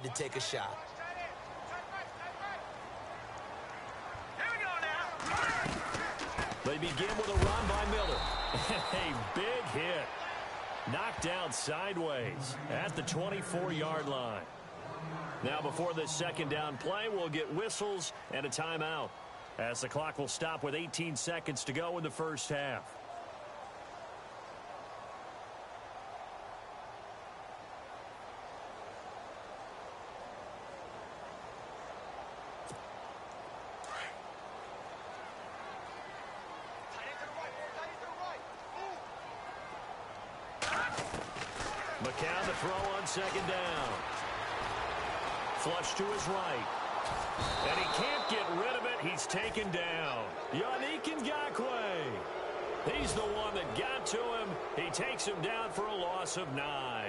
had to take a shot. They begin with a run by Miller. A big hit. Knocked down sideways at the 24-yard line. Now before this second down play, we'll get whistles and a timeout, as the clock will stop with 18 seconds to go in the first half. McCown to throw on second down. Flush to his right. And he can't get rid of it. He's taken down. Yannick Ngakoue. He's the one that got to him. He takes him down for a loss of 9.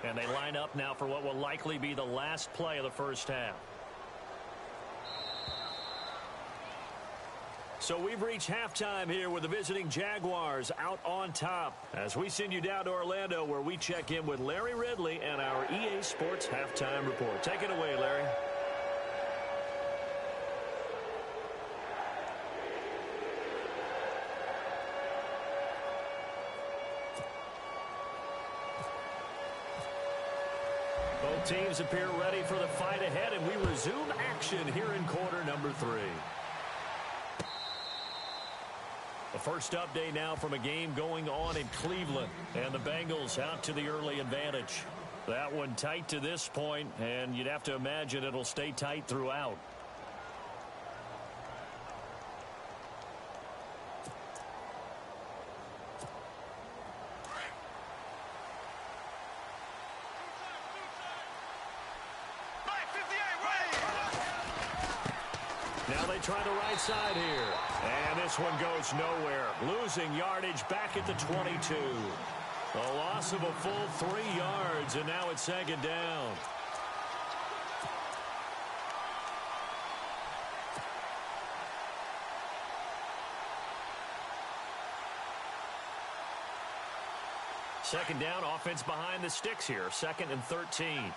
And they line up now for what will likely be the last play of the first half. So we've reached halftime here with the visiting Jaguars out on top, as we send you down to Orlando, where we check in with Larry Ridley and our EA Sports Halftime Report. Take it away, Larry. Both teams appear ready for the fight ahead, and we resume action here in quarter number 3. The first update now from a game going on in Cleveland, and the Bengals out to the early advantage. That one tight to this point, and you'd have to imagine it'll stay tight throughout. Now they try the right side here. And this one goes nowhere. Losing yardage back at the 22. A loss of a full 3 yards, and now it's second down. Second down, offense behind the sticks here. 2nd and 13.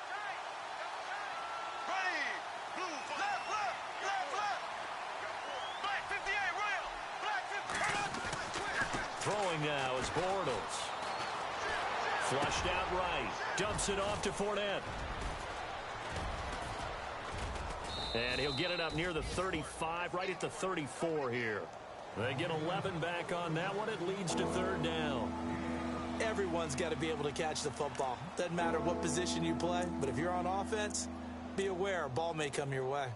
Throwing now is Bortles. Flushed out right. Dumps it off to Fournette. And he'll get it up near the 35, right at the 34 here. They get 11 back on that one. It leads to 3rd down. Everyone's got to be able to catch the football. Doesn't matter what position you play, but if you're on offense, be aware a ball may come your way.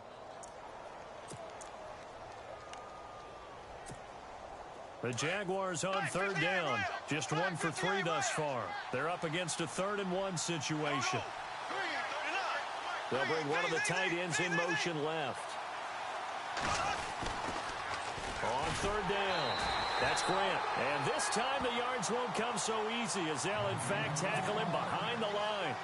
The Jaguars on 3rd down. Just 1 for 3 thus far. They're up against a 3rd and 1 situation. They'll bring one of the tight ends in motion left. On 3rd down. That's Grant. And this time the yards won't come so easy, as they'll in fact tackle him behind the line.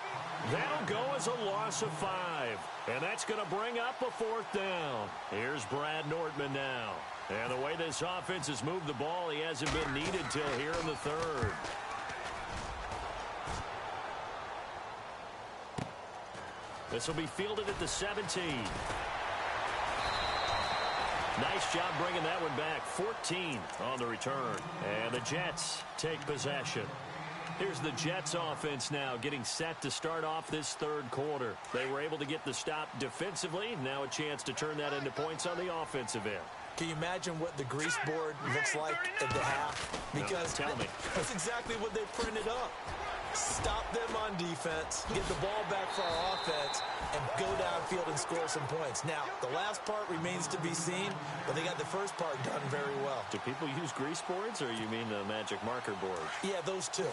That'll go as a loss of 5. And that's going to bring up a 4th down. Here's Brad Nortman now. And the way this offense has moved the ball, he hasn't been needed till here in the 3rd. This will be fielded at the 17. Nice job bringing that one back. 14 on the return. And the Jets take possession. Here's the Jets offense now getting set to start off this 3rd quarter. They were able to get the stop defensively. Now a chance to turn that into points on the offensive end. Can you imagine what the grease board looks like at the half? Because tell me. That's exactly what they printed up. Stop them on defense, get the ball back for our offense, and go downfield and score some points. Now, the last part remains to be seen, but they got the first part done very well. Do people use grease boards, or you mean the magic marker board? Yeah, those two.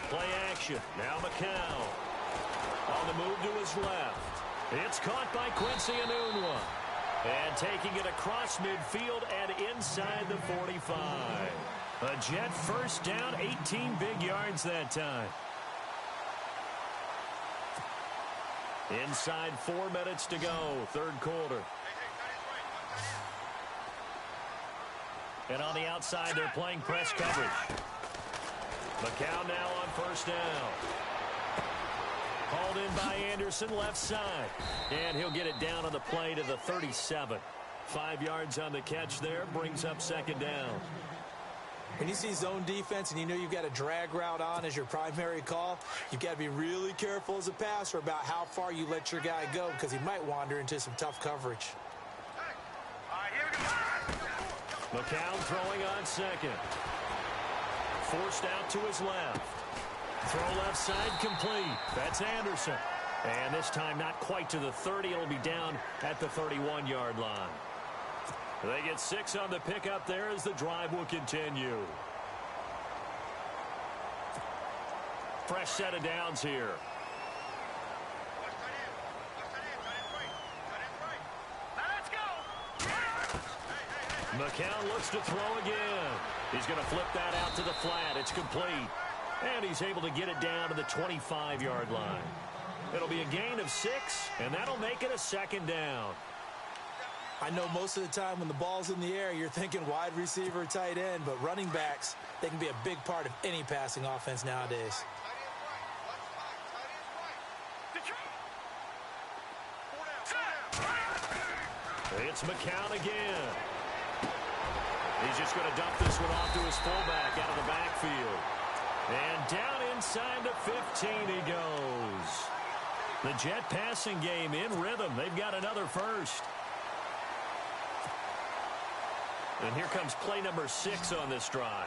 Play action. Now McCown. On the move to his left. It's caught by Quincy Enunwa. And taking it across midfield and inside the 45. A Jet first down, 18 big yards that time. Inside 4 minutes to go, third quarter. And on the outside, they're playing press coverage. McCown now on first down. Hauled in by Anderson, left side. And he'll get it down on the play to the 37. 5 yards on the catch there, brings up second down. When you see zone defense and you know you've got a drag route on as your primary call, you've got to be really careful as a passer about how far you let your guy go because he might wander into some tough coverage. McCown throwing on second. Forced out to his left. Throw left side complete. That's Anderson. And this time not quite to the 30. It'll be down at the 31-yard line. They get 6 on the pickup there as the drive will continue. Fresh set of downs here. McCown looks to throw again. He's going to flip that out to the flat. It's complete. And he's able to get it down to the 25-yard line. It'll be a gain of 6, and that'll make it a second down. I know most of the time when the ball's in the air, you're thinking wide receiver, tight end, but running backs, they can be a big part of any passing offense nowadays. It's McCown again. He's just going to dump this one off to his fullback out of the backfield. And down inside the 15 he goes. The Jet passing game in rhythm. They've got another first. And here comes play number 6 on this drive.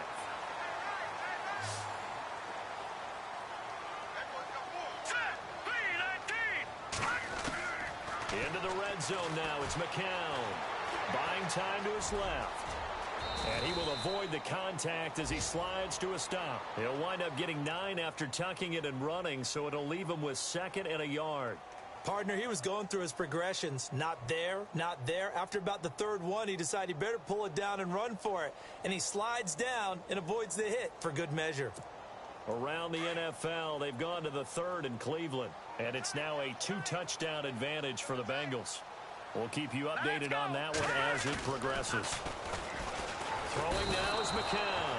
Into the red zone now. It's McCown. Buying time to his left. And he will avoid the contact as he slides to a stop. He'll wind up getting 9 after tucking it and running, so it'll leave him with 2nd and a yard. Partner, he was going through his progressions. Not there, not there. After about the 3rd one, he decided he better pull it down and run for it. And he slides down and avoids the hit for good measure. Around the NFL, they've gone to the 3rd in Cleveland. And it's now a 2-touchdown advantage for the Bengals. We'll keep you updated on that one as it progresses. Throwing now is McCown.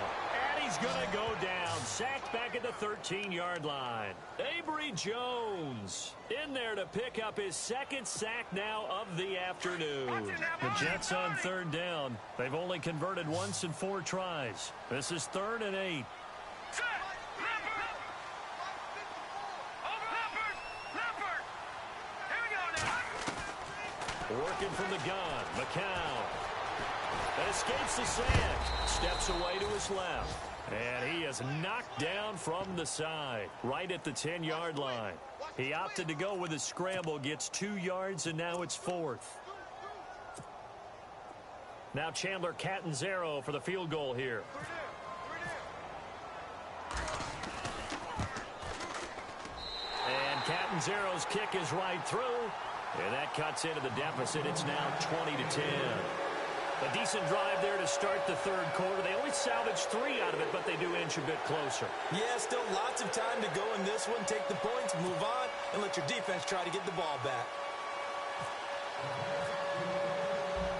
And he's going to go down. Sacked back at the 13-yard line. Avery Jones in there to pick up his 2nd sack now of the afternoon. The Jets on 3rd down. They've only converted once in 4 tries. This is 3rd and 8. Working from the gun, McCown. Escapes the sack. Steps away to his left. And he is knocked down from the side, right at the 10-yard line. He opted to go with a scramble, gets 2 yards, and now it's 4th. Now Chandler Catanzaro for the field goal here. And Catanzaro's kick is right through. And that cuts into the deficit. It's now 20-10. A decent drive there to start the 3rd quarter. They only salvaged 3 out of it, but they do inch a bit closer. Yeah, still lots of time to go in this one. Take the points, move on, and let your defense try to get the ball back.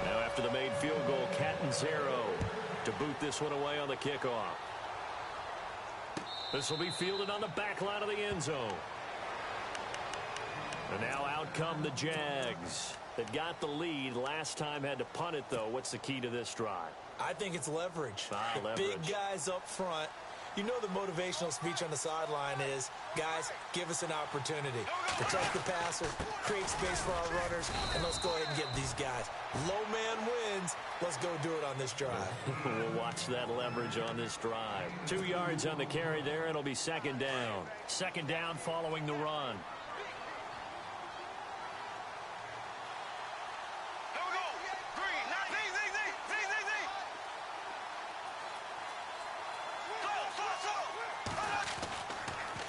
Now after the made field goal, Catanzaro to boot this one away on the kickoff. This will be fielded on the back line of the end zone. And now out come the Jags. They've got the lead. Last time had to punt it, though. What's the key to this drive? I think it's leverage. Leverage. Big guys up front. You know the motivational speech on the sideline is, guys, give us an opportunity. Protect the passer, create space for our runners, and let's go ahead and get these guys. Low man wins. Let's go do it on this drive. We'll watch that leverage on this drive. 2 yards on the carry there. It'll be 2nd down. 2nd down following the run.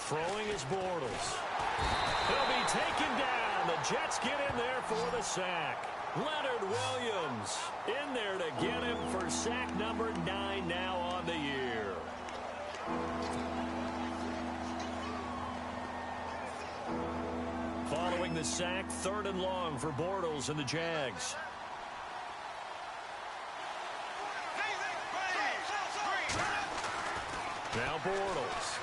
Throwing is Bortles. He'll be taken down. The Jets get in there for the sack. Leonard Williams in there to get him for sack number 9 now on the year. Following the sack, 3rd and long for Bortles and the Jags. Now Bortles.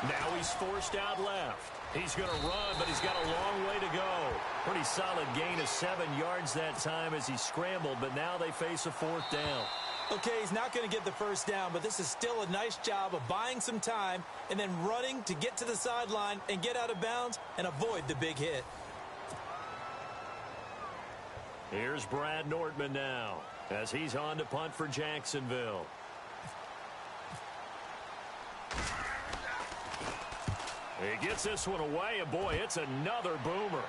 Now he's forced out left. He's going to run, but he's got a long way to go. Pretty solid gain of 7 yards that time as he scrambled, but now they face a 4th down. Okay, he's not going to get the first down, but this is still a nice job of buying some time and then running to get to the sideline and get out of bounds and avoid the big hit. Here's Brad Nortman now as he's on to punt for Jacksonville. He gets this one away, and boy, it's another boomer.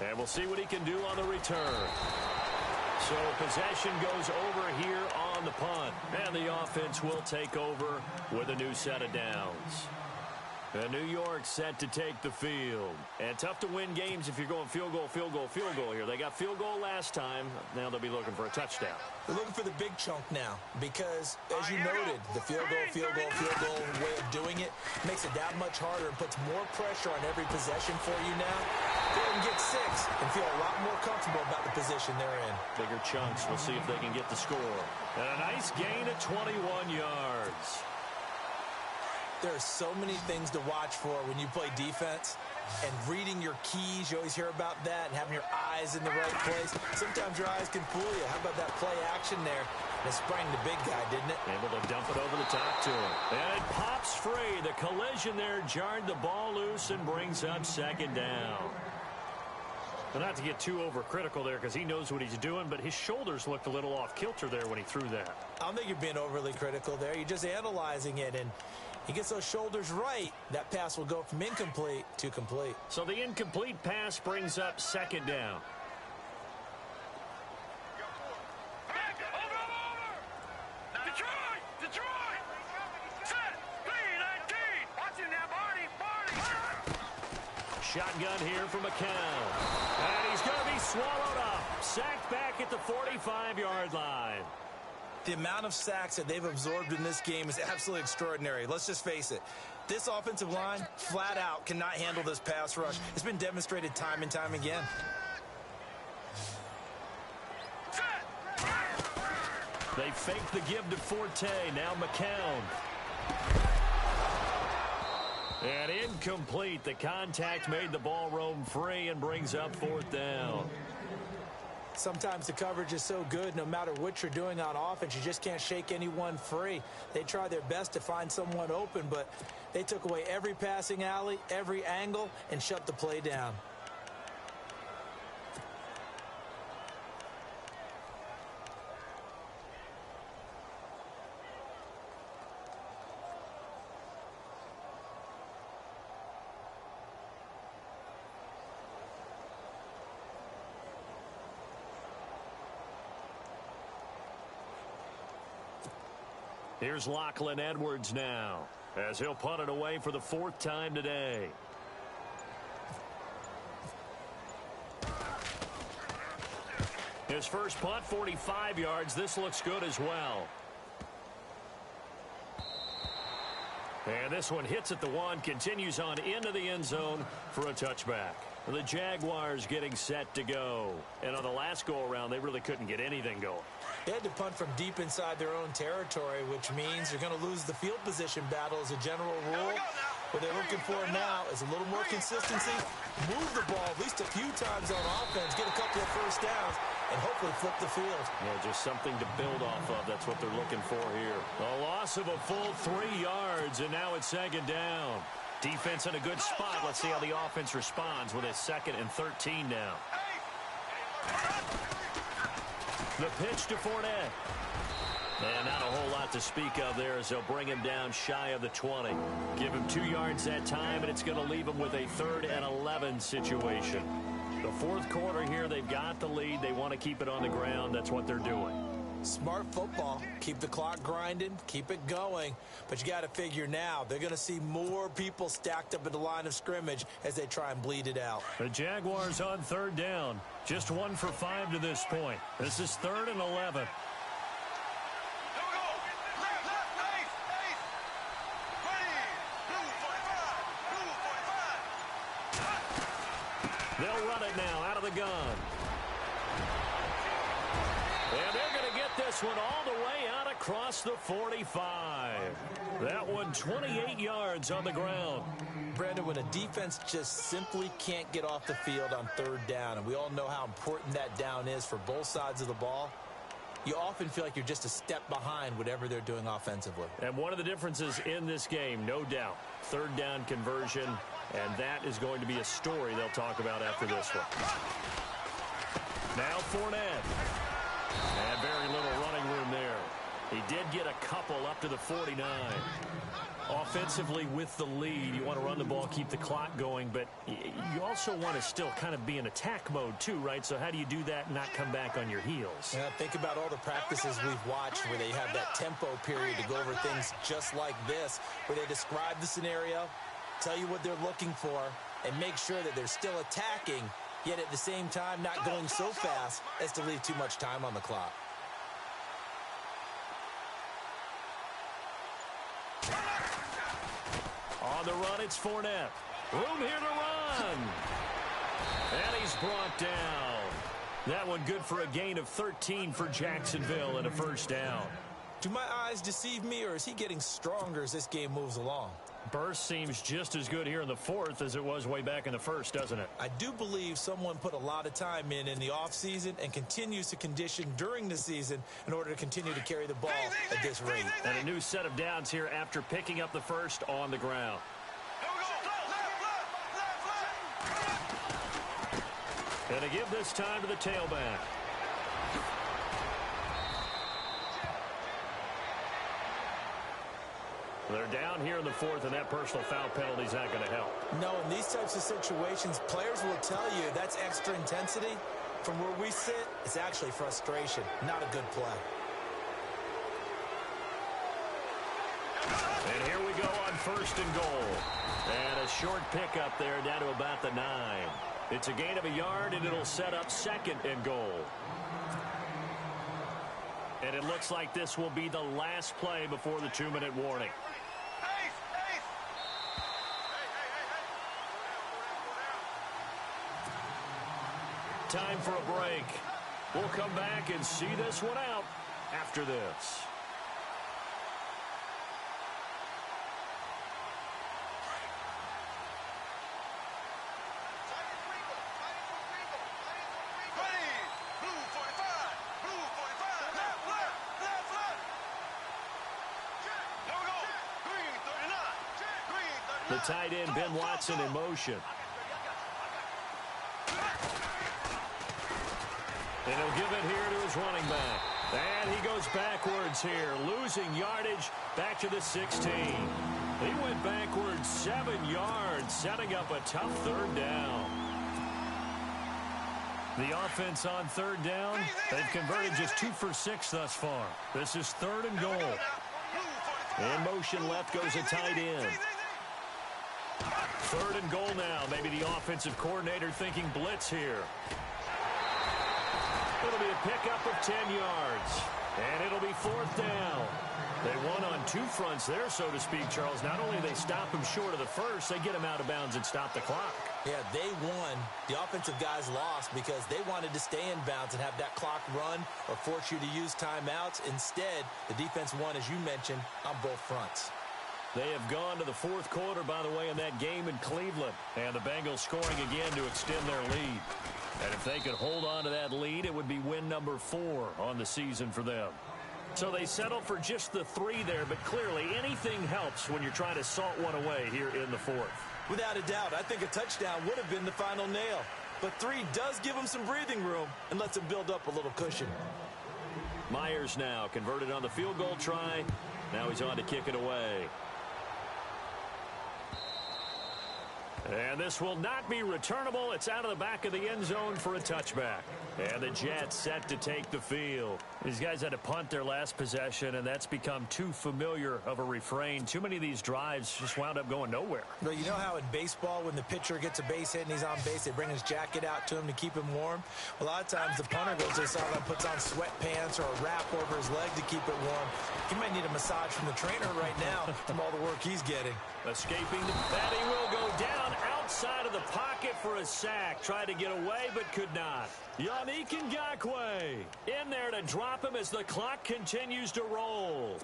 And we'll see what he can do on the return. So possession goes over here on the punt. And the offense will take over with a new set of downs. And New York set to take the field. And tough to win games if you're going field goal, field goal, field goal here. They got field goal last time. Now they'll be looking for a touchdown. They're looking for the big chunk now because, as you noted, the field goal way of doing it makes it that much harder and puts more pressure on every possession for you now. They can get 6 and feel a lot more comfortable about the position they're in. Bigger chunks. We'll see if they can get the score. And a nice gain of 21 yards. There are so many things to watch for when you play defense. And reading your keys, you always hear about that, and having your eyes in the right place. Sometimes your eyes can fool you. How about that play action there? And it sprang the big guy, didn't it? Able to dump it over the top to him. And it pops free. The collision there jarred the ball loose and brings up 2nd down. But not to get too overcritical there because he knows what he's doing, but his shoulders looked a little off kilter there when he threw that. I don't think you're being overly critical there. You're just analyzing it, and he gets those shoulders right, that pass will go from incomplete to complete. So the incomplete pass brings up 2nd down. Shotgun here from McCown. And he's going to be swallowed up. Sacked back at the 45-yard line. The amount of sacks that they've absorbed in this game is absolutely extraordinary. Let's just face it. This offensive line, flat out, cannot handle this pass rush. It's been demonstrated time and time again. They fake the give to Forte. Now McCown. And incomplete. The contact made the ball roam free and brings up 4th down. Sometimes the coverage is so good, no matter what you're doing on offense, you just can't shake anyone free. They try their best to find someone open, but they took away every passing alley, every angle, and shut the play down. Here's Lachlan Edwards now as he'll punt it away for the 4th time today. His first punt, 45 yards. This looks good as well. And this one hits at the 1, continues on into the end zone for a touchback. The Jaguars getting set to go. And on the last go-around, they really couldn't get anything going. They had to punt from deep inside their own territory, which means they're going to lose the field position battle as a general rule. What they're looking for now is a little more consistency, move the ball at least a few times on offense, get a couple of first downs, and hopefully flip the field. Yeah, just something to build off of. That's what they're looking for here. A loss of a full 3 yards, and now it's 2nd down. Defense in a good spot. Let's see how the offense responds with a 2nd and 13 now. The pitch to Forte. And not a whole lot to speak of there as they'll bring him down shy of the 20. Give him 2 yards that time, and it's going to leave him with a 3rd and 11 situation. The 4th quarter here, they've got the lead. They want to keep it on the ground. That's what they're doing. Smart football. Keep the clock grinding, keep it going. But you got to figure now, they're going to see more people stacked up at the line of scrimmage as they try and bleed it out. The Jaguars on third down. Just 1 for 5 to this point. This is 3rd and 11. They'll run it now out of the gun. And they're going to get this one all the way out across the 45. That one 28 yards on the ground. Brandon, when a defense just simply can't get off the field on third down, and we all know how important that down is for both sides of the ball, you often feel like you're just a step behind whatever they're doing offensively. And one of the differences in this game, no doubt, third down conversion, and that is going to be a story they'll talk about after this one. Now Fournette. And very little running room there. He did get a couple up to the 49. Offensively with the lead, you want to run the ball, keep the clock going, but you also want to still kind of be in attack mode too, right? So how do you do that and not come back on your heels? Yeah, think about all the practices we've watched where they have that tempo period to go over things just like this, where they describe the scenario, tell you what they're looking for, and make sure that they're still attacking, yet at the same time not going so fast as to leave too much time on the clock. On the run, it's Fournette. Room here to run. And he's brought down. That one good for a gain of 13 for Jacksonville and a first down. Do my eyes deceive me, or is he getting stronger as this game moves along? Burst seems just as good here in the fourth as it was way back in the first, doesn't it? I do believe someone put a lot of time in the offseason and continues to condition during the season in order to continue to carry the ball at this rate. And a new set of downs here after picking up the first on the ground. And to give this time to the tailback. They're down here in the fourth, and that personal foul penalty is not going to help. No, in these types of situations, players will tell you that's extra intensity. From where we sit, it's actually frustration, not a good play. And here we go on 1st and goal. And a short pickup there down to about the 9. It's a gain of a yard, and it'll set up 2nd and goal. And it looks like this will be the last play before the 2-minute warning. Time for a break. We'll come back and see this one out after this. The tight end, Ben Watson, in motion. And he'll give it here to his running back. And he goes backwards here, losing yardage back to the 16. He went backwards 7 yards, setting up a tough third down. The offense on third down, they've converted just 2 for 6 thus far. This is 3rd and goal. In motion left goes a tight end. 3rd and goal now. Maybe the offensive coordinator thinking blitz here. It'll be a pickup of 10 yards. And it'll be 4th down. They won on 2 fronts there, so to speak, Charles. Not only do they stop him short of the first, they get him out of bounds and stop the clock. Yeah, they won. The offensive guys lost because they wanted to stay in bounds and have that clock run or force you to use timeouts. Instead, the defense won, as you mentioned, on both fronts. They have gone to the 4th quarter, by the way, in that game in Cleveland. And the Bengals scoring again to extend their lead. And if they could hold on to that lead, it would be win number 4 on the season for them. So they settle for just the 3 there, but clearly anything helps when you're trying to salt one away here in the 4th. Without a doubt, I think a touchdown would have been the final nail. But 3 does give them some breathing room and lets them build up a little cushion. Myers now converted on the field goal try. Now he's on to kick it away. And this will not be returnable. It's out of the back of the end zone for a touchback. And the Jets set to take the field. These guys had to punt their last possession, and that's become too familiar of a refrain. Too many of these drives just wound up going nowhere. Well, you know how in baseball, when the pitcher gets a base hit and he's on base, they bring his jacket out to him to keep him warm? A lot of times the punter goes to the sideline, puts on sweatpants or a wrap over his leg to keep it warm. He might need a massage from the trainer right now from all the work he's getting. Escaping that, he will go down outside of the pocket for a sack. Tried to get away, but could not. Yannick Ngakoue in there to drop him as the clock continues to roll.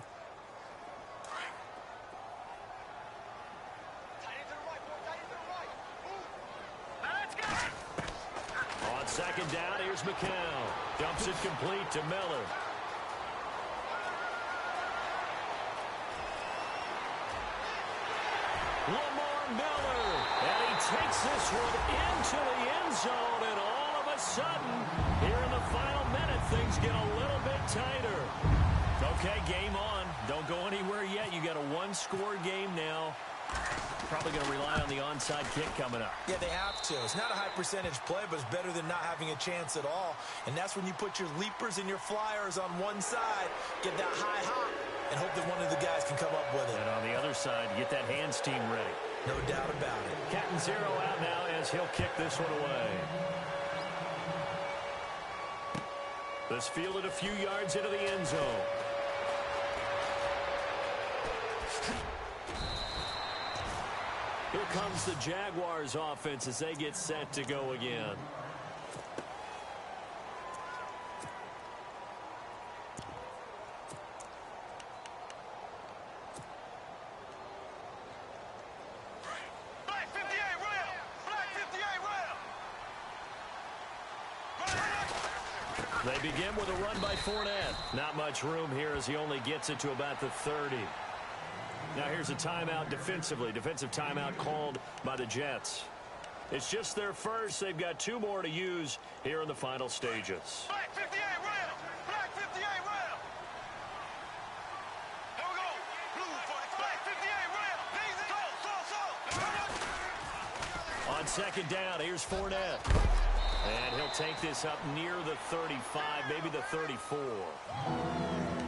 On second down, here's McCown. Dumps it complete to Miller. Lamar Miller, and he takes this one into the end zone, and all of a sudden, here in the final minute, things get a little bit tighter. Okay, game on. Don't go anywhere yet. You got a one-score game now. Probably going to rely on the onside kick coming up. Yeah, they have to. It's not a high-percentage play, but it's better than not having a chance at all. And that's when you put your leapers and your flyers on one side, get that high hop, and hope that one of the guys can come up with it. And on the other side, get that hands team ready. No doubt about it. Cat and zero out now as he'll kick this one away. This fielded a few yards into the end zone. Here comes the Jaguars offense as they get set to go again. They begin with a run by Fournette. Not much room here as he only gets it to about the 30. Now here's a timeout defensively. Defensive timeout called by the Jets. It's just their first. They've got two more to use here in the final stages. Black 58 rail! Black 58 rail! Here we go! Blue 45! Black 58 rail! Easy! Go! On second down, here's Fournette. And he'll take this up near the 35, maybe the 34.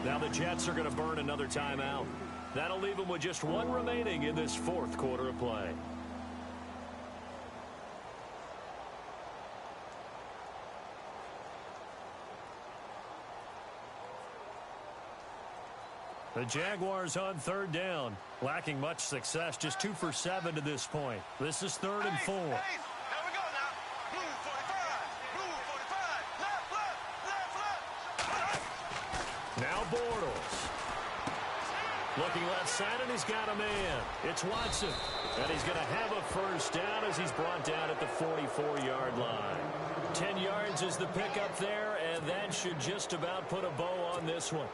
Now the Jets are going to burn another timeout. That'll leave them with just one remaining in this fourth quarter of play. The Jaguars on third down. Lacking much success, just 2 for 7 to this point. This is 3rd and 4. There we go now. Blue 45! Blue 45! Left, left, left, left! Now Bortles. Looking left side, and he's got a man. It's Watson. And he's going to have a first down as he's brought down at the 44-yard line. 10 yards is the pickup there, and that should just about put a bow on this one.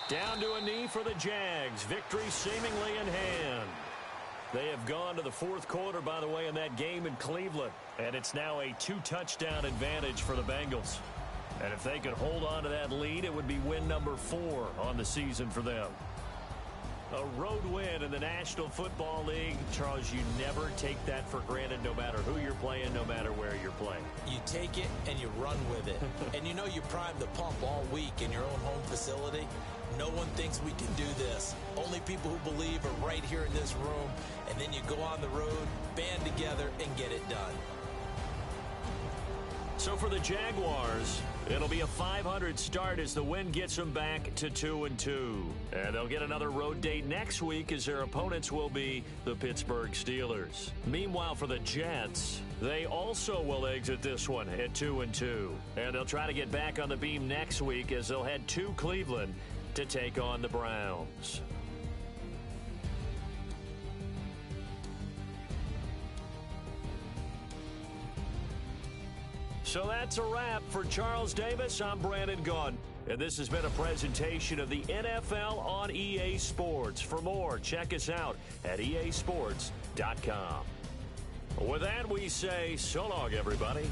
Down to a knee for the Jags. Victory seemingly in hand. They have gone to the fourth quarter, by the way, in that game in Cleveland. And it's now a 2-touchdown advantage for the Bengals. And if they could hold on to that lead, it would be win number 4 on the season for them. A road win in the National Football League. Charles, you never take that for granted no matter who you're playing, no matter where you're playing. You take it and you run with it. And you know you primed the pump all week in your own home facility. No one thinks we can do this. Only people who believe are right here in this room. And then you go on the road, band together, and get it done. So for the Jaguars, it'll be a .500 start as the win gets them back to 2-2. And they'll get another road date next week as their opponents will be the Pittsburgh Steelers. Meanwhile, for the Jets, they also will exit this one at 2-2. And they'll try to get back on the beam next week as they'll head to Cleveland to take on the Browns. So that's a wrap. For Charles Davis, I'm Brandon Gaudin. And this has been a presentation of the NFL on EA Sports. For more, check us out at easports.com. With that, we say so long, everybody.